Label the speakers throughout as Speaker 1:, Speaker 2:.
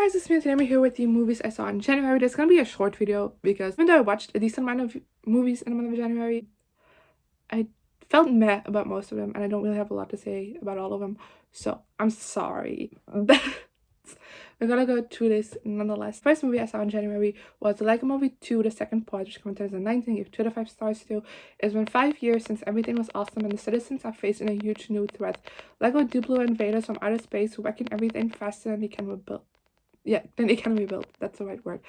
Speaker 1: guys, it's me today. I'm here with the movies I saw in January. This is gonna be a short video because even though I watched a decent amount of movies in the month of January, I felt meh about most of them and I don't really have a lot to say about all of them, so I'm sorry. We're gonna go through this nonetheless. The first movie I saw in January was the Lego Movie 2, the second part, which came in 2019, gave 2 out of 5 stars to. It's been 5 years since everything was awesome and the citizens are facing a huge new threat. Lego Duplo invaders from outer space wrecking everything faster than they can rebuild. That's the right word.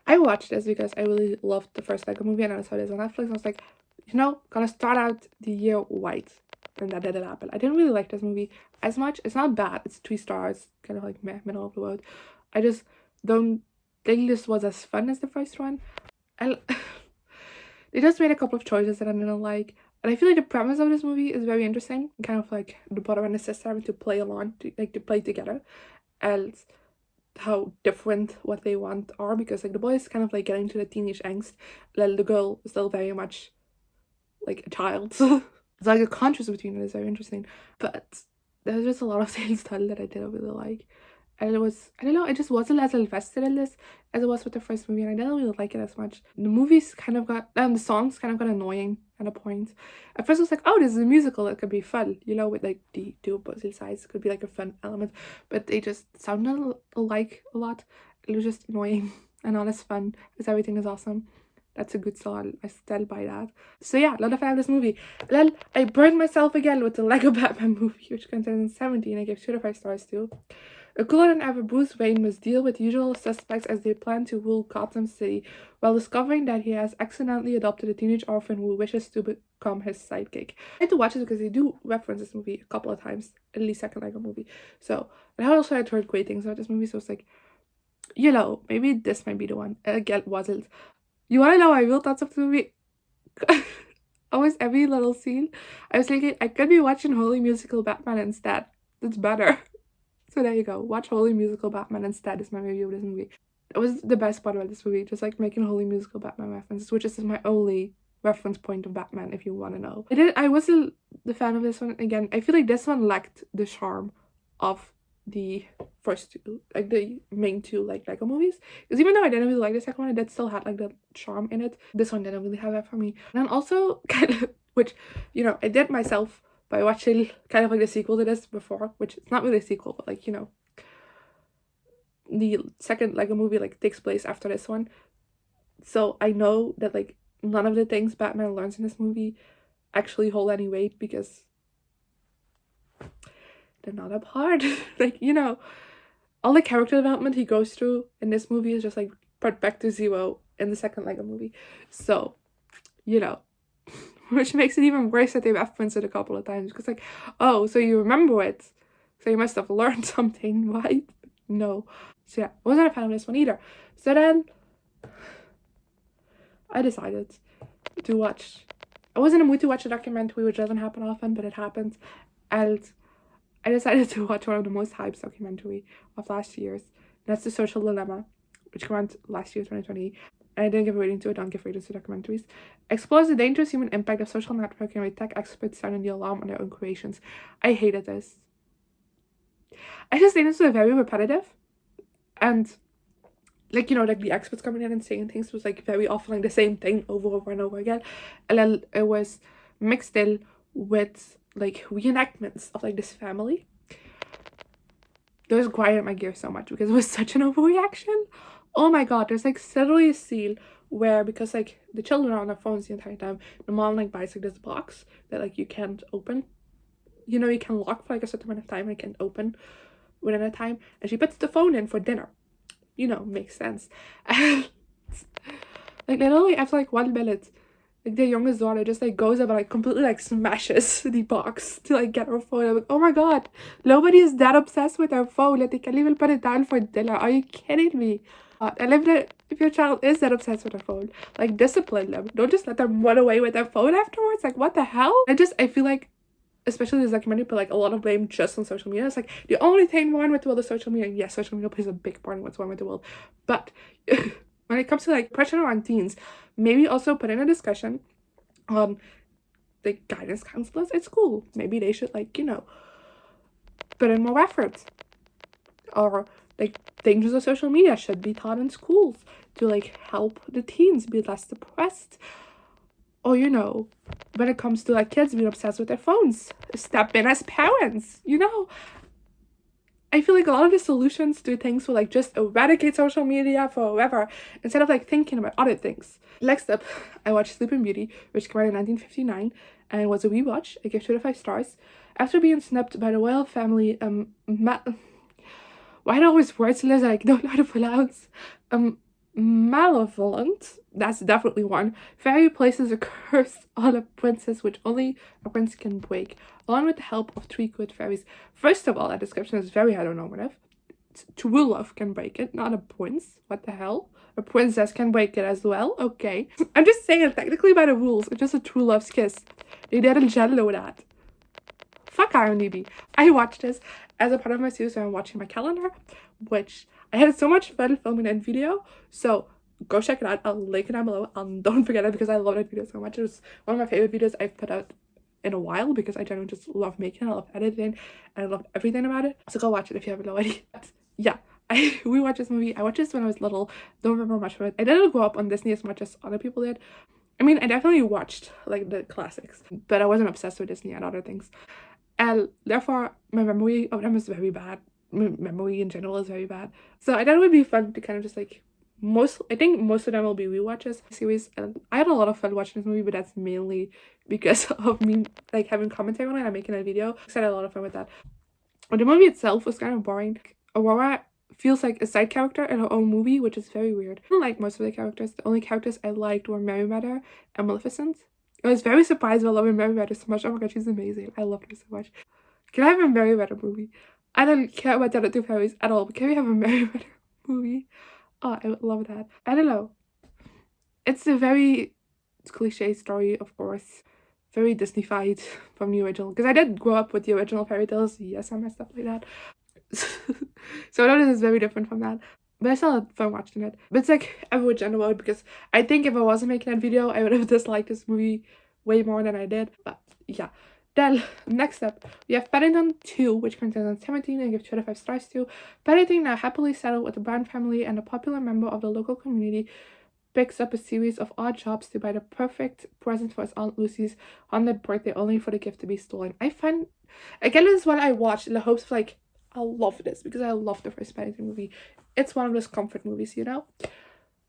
Speaker 1: I watched this because I really loved the first Lego movie and I saw this on Netflix and I was like, you know, gonna start out the year white. And that didn't happen. I didn't really like this movie as much. It's not bad. It's 3 stars. Kind of like meh, middle of the road. I just don't think this was as fun as the first one. They just made a couple of choices that I didn't like. And I feel like the premise of this movie is very interesting. Kind of like the brother and the sister having to play along, to play together. And how different what they want are. Because like the boy is kind of like getting to the teenage angst. While the girl is still very much like a child. It's like the contrast between it is very interesting, but there's just a lot of things that I didn't really like, and it was, I don't know, I just wasn't as invested in this as it was with the first movie, and I didn't really like it as much. The movies kind of got, the songs kind of got annoying at a point. At first I was like, oh, this is a musical, it could be fun, you know, with like the two opposite sides, it could be like a fun element, but they just sounded alike a lot. It was just annoying and not as fun because everything is awesome. That's a good song. I still buy that. So yeah, a lot of fun of this movie. Then I burned myself again with the Lego Batman movie, which came in 2017. I gave 2 out of 5 stars to. A cooler than ever, Bruce Wayne must deal with usual suspects as they plan to rule Gotham City, while discovering that he has accidentally adopted a teenage orphan who wishes to become his sidekick. I had to watch it because they do reference this movie a couple of times in the second Lego movie. So, and I also had heard great things about this movie, so it's like, you know, maybe this might be the one. Again, wasn't. You wanna know my real thoughts of the movie? Almost every little scene, I was thinking I could be watching Holy Musical Batman instead. It's better. So there you go. Watch Holy Musical Batman instead is my review of this movie. It was the best part about this movie, just like making Holy Musical Batman references, which is my only reference point of Batman, if you want to know. I wasn't the fan of this one. Again, I feel like this one lacked the charm of the first two, like the main two like Lego movies, because even though I didn't really like the second one, it still had like the charm in it. This one didn't really have that for me. And then also kind of, which, you know, I did myself by watching kind of like the sequel to this before, which it's not really a sequel, but like, you know, the second Lego movie like takes place after this one, so I know that like none of the things Batman learns in this movie actually hold any weight because they're not up hard. Like, you know, all the character development he goes through in this movie is just like put back to zero in the second Lego movie. So, you know, which makes it even worse that they reference it a couple of times, because like, oh, so you remember it, so you must have learned something, right? No. So yeah, I wasn't a fan of this one either. So then I decided to watch, I was in a mood to watch a documentary, which doesn't happen often, but it happens, and I decided to watch one of the most hyped documentary of last year's. That's The Social Dilemma, which came out last year, 2020. And I didn't give a rating to it, don't give ratings to documentaries. Explores the dangerous human impact of social networking with tech experts sounding the alarm on their own creations. I hated this. I just think this was very repetitive. And like, you know, like the experts coming in and saying things was like very often like the same thing over and over again. And then it was mixed in with like reenactments of like this family. It was grinding my gears so much because it was such an overreaction. Oh my god, there's like suddenly a scene where, because like the children are on their phones the entire time, the mom like buys like this box that like you can't open. You know, you can lock for like a certain amount of time and it can open within a time, and she puts the phone in for dinner. You know, makes sense. And like literally after like 1 minute, like their youngest daughter just like goes up and like completely like smashes the box to like get her phone. I'm like, oh my god, nobody is that obsessed with their phone that they can't even put it down for dinner. Are you kidding me? And if your child is that obsessed with their phone, like discipline them. Don't just let them run away with their phone afterwards. Like, what the hell? I feel like, especially this documentary, put like a lot of blame just on social media. It's like the only thing wrong with the world is social media. Yes, social media plays a big part in what's wrong with the world, but when it comes to like pressure on teens, maybe also put in a discussion on the guidance counselors at school. Maybe they should, like, you know, put in more effort, or like dangers of social media should be taught in schools to like help the teens be less depressed. Or, you know, when it comes to like kids being obsessed with their phones, step in as parents, you know. I feel like a lot of the solutions to things will like just eradicate social media forever instead of like thinking about other things. Next up, I watched Sleeping Beauty, which came out in 1959 and it was a rewatch. I gave 2 out of 5 stars. After being snubbed by the royal family, why are there always words in this that I don't know how to pronounce? Malevolent, that's definitely one. Fairy places a curse on a princess which only a prince can break, along with the help of 3 good fairies. First of all, that description is very heteronormative. True love can break it, not a prince. What the hell? A princess can break it as well? Okay. I'm just saying, technically by the rules, it's just a true love's kiss. They didn't jello that. Fuck IMDb. I watched this as a part of my series, so I'm watching my calendar, which I had so much fun filming that video, so go check it out. I'll link it down below. Don't forget it because I love that video so much. It was one of my favorite videos I've put out in a while because I generally just love making it, I love editing, and I love everything about it. So go watch it if you haven't already. But yeah, we watched this movie. I watched this when I was little. Don't remember much of it. I didn't grow up on Disney as much as other people did. I mean, I definitely watched like the classics, but I wasn't obsessed with Disney and other things. And therefore, my memory of them is very bad. My memory in general is very bad. So I thought it would be fun to kind of just like, I think most of them will be rewatches series. And I had a lot of fun watching this movie, but that's mainly because of me like having commentary on it and making a video. I had a lot of fun with that. But the movie itself was kind of boring. Aurora feels like a side character in her own movie, which is very weird. I don't like most of the characters. The only characters I liked were Merryweather and Maleficent. I was very surprised by loving Merryweather so much. Oh my god, she's amazing. I love her so much. Can I have a Merryweather movie? I don't care about the other 2 fairies at all, but can we have a Merryweather movie? Oh, I would love that. I don't know. It's a very cliche story, of course. Very Disney-fied from the original. Because I did grow up with the original fairy tales. Yes, I messed up like that. So I know this is very different from that. But I still had fun watching it. But it's like average in the world because I think if I wasn't making that video, I would have disliked this movie way more than I did. But yeah. Then, next up, we have Paddington 2, which comes in 2017 and give 2 out of 5 stars to. Paddington, now happily settled with the Brown family and a popular member of the local community, picks up a series of odd jobs to buy the perfect present for his Aunt Lucy's 100th birthday, only for the gift to be stolen. I find, again, this is what I watched in the hopes of like, I'll love this because I love the first Paddington movie. It's one of those comfort movies, you know?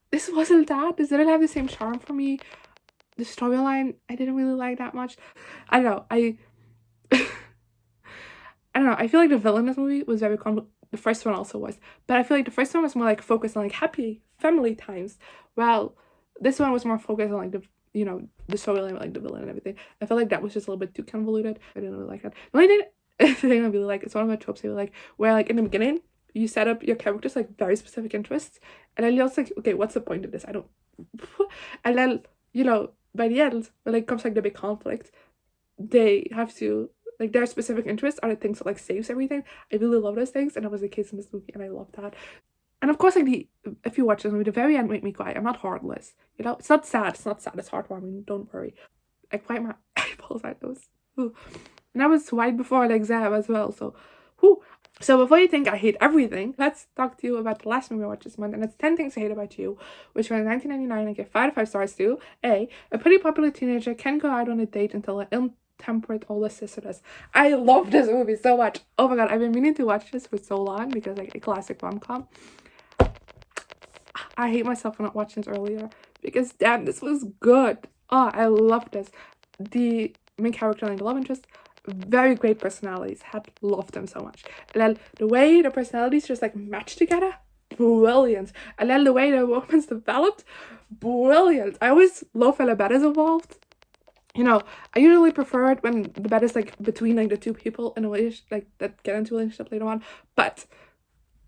Speaker 1: This wasn't that. This didn't have the same charm for me. The storyline, I didn't really like that much. I don't know. I don't know. I feel like the villain in this movie was very the first one also was. But I feel like the first one was more like focused on like happy family times. While this one was more focused on like the, you know, the storyline with like the villain and everything. I felt like that was just a little bit too convoluted. I didn't really like that. The only thing I really like, it's one of my tropes I really like, where like in the beginning, you set up your characters like very specific interests. And then you're just like, okay, what's the point of this? I don't... And then, you know, by the end, when it comes like the big conflict, they have to, like, their specific interests are the things that like saves everything. I really love those things, and that was the case in this movie, and I love that. And of course, like, if you watch this movie, the very end made me cry. I'm not heartless, you know? It's not sad, it's heartwarming, don't worry. I cried my eyeballs out. And that was right before the exam as well, so whew. So before you think I hate everything, let's talk to you about the last movie I watched this month, and it's 10 Things I Hate About You, which was in 1999 and gave 5 out of 5 stars to. A pretty popular teenager can't go out on a date until an ill-tempered older sister does. I love this movie so much. Oh my god, I've been meaning to watch this for so long because like a classic rom-com. I hate myself for not watching this earlier because damn, this was good. Oh, I love this. The main character and the love interest, very great personalities. Had loved them so much. And then the way the personalities just like matched together, brilliant. And then the way the romance developed, brilliant. I always love when the bed is involved. You know, I usually prefer it when the bed is like between like the two people in a way like that get into a relationship later on. But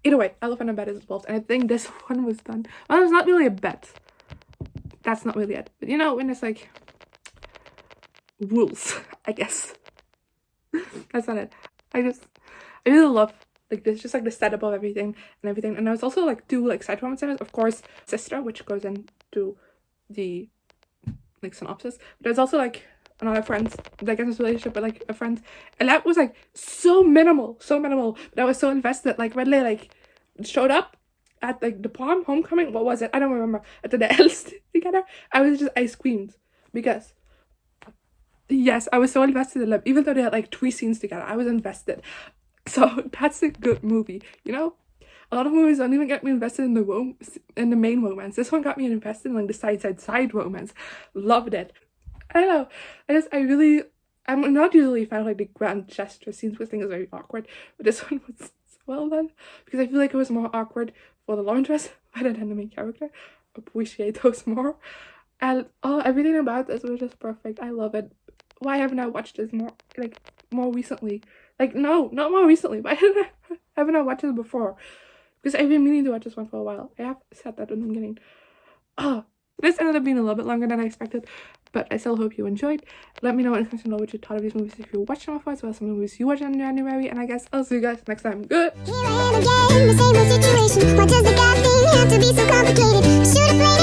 Speaker 1: either way, I love when the bed is involved. And I think this one was done. Well, it's not really a bet. That's not really it. But you know, when it's like rules, I guess. That's not it. I really love like this, just like the setup of everything. And there's also like 2 like side romances. Of course, sister, which goes into the like synopsis. But there's also like another friend, like in this relationship with like a friend, and that was like so minimal. But I was so invested. Like when they like showed up at like the prom, homecoming, what was it? I don't remember. At the else together, I screamed because yes, I was so invested in them. Even though they had like 3 scenes together, I was invested. So that's a good movie, you know. A lot of movies don't even get me invested in the main romance. This one got me invested in like the side romance. Loved it. I don't know. I'm not usually a fan of like the grand gesture scenes because I think it's very awkward, but this one was so well done because I feel like it was more awkward for the love interest rather than the main character. Appreciate those more. And everything about this was just perfect. I love it. Why haven't I watched this more recently? Like, no, not more recently. Why haven't I watched this before? Because I've been meaning to watch this one for a while. I have said that in the beginning. This ended up being a little bit longer than I expected, but I still hope you enjoyed. Let me know in the comments below what you thought of these movies if you watched them before, as well as some movies you watched in January. And I guess I'll see you guys next time. Good.
Speaker 2: Here I am again, the same old situation. Why does the God thing have to be so complicated? Should've played